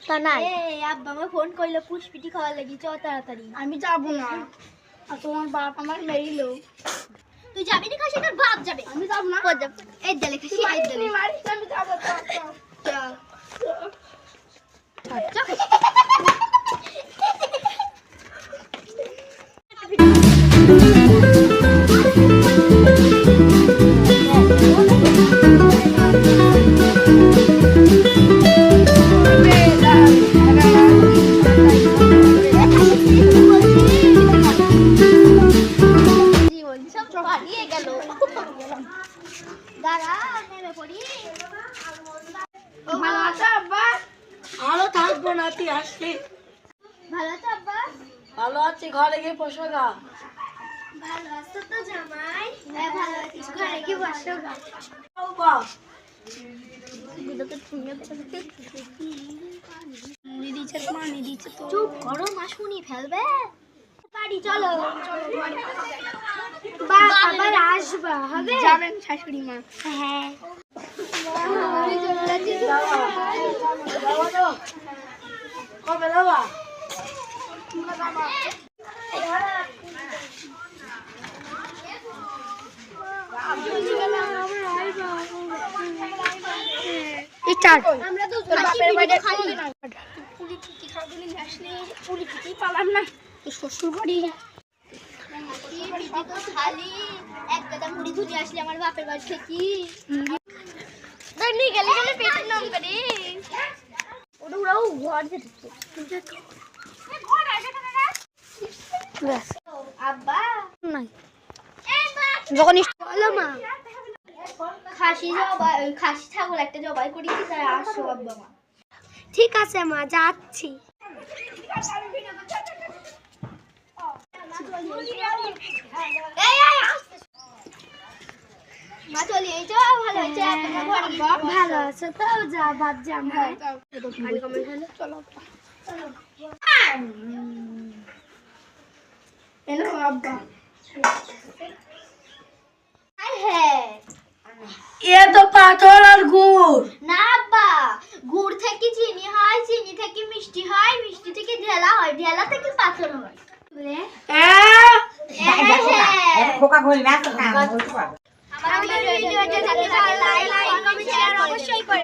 তা নাই আব্বা আমার ফোন করলো পুষ্পিটি খাওয়া লাগি চ তাড়াতাড়ি। আমি যাব না, আর তোমার বাপ আমার মেরিলো। তুই যাবি না খাসি তোর বাপ যাবে। আমি যাব না। এই দেলে খাসি এই দেলে মারিস আমি যাব। চল চল ভালো থাকবো না, তুই আসলি। ভালো আছো আব্বা? ভালো আছি, ঘরে গিয়ে বসো গা। ভালো আছো তো জামাই? হ্যাঁ ভালো আছি, ঘরে গিয়ে বসো গা। চুপ করো, মা শুনি ফেলবে। বাড়ি চলো। আবার আসবা হবে? যাবেন শাশুড়ি মা? হ্যাঁ কবে যাবা? আমরা তো শ্বশুর বাড়ি খালি এক গাদা মুড়ি ধুয়ে আসলে আমার বাপের বাড়ি থেকে নিয়ে গেলে গেলে পেটের নাম করে ওরাও ঘর আব্বা নাই যখন চলো মা খাসি ছাগল একটা জবাই করি তাই আসো আব্বা মা। ঠিক আছে মা, যাচ্ছি। মা চলি এই তো ভালো হয়েছে, ভালো আছে তো যা ভাত জাম হয় চলো আব্বা। হ্যাঁ এ তো পাথর আর গুড়। না আব্বা, গুড় থেকে চিনি হয়, চিনি থেকে মিষ্টি হয়, মিষ্টি থেকে ঢেলা হয়, ঢেলা থেকে পাথর হয়। আমাদের ভিডিওটা যদি ভালো লাগে লাইক কমেন্ট শেয়ার অবশ্যই করবেন।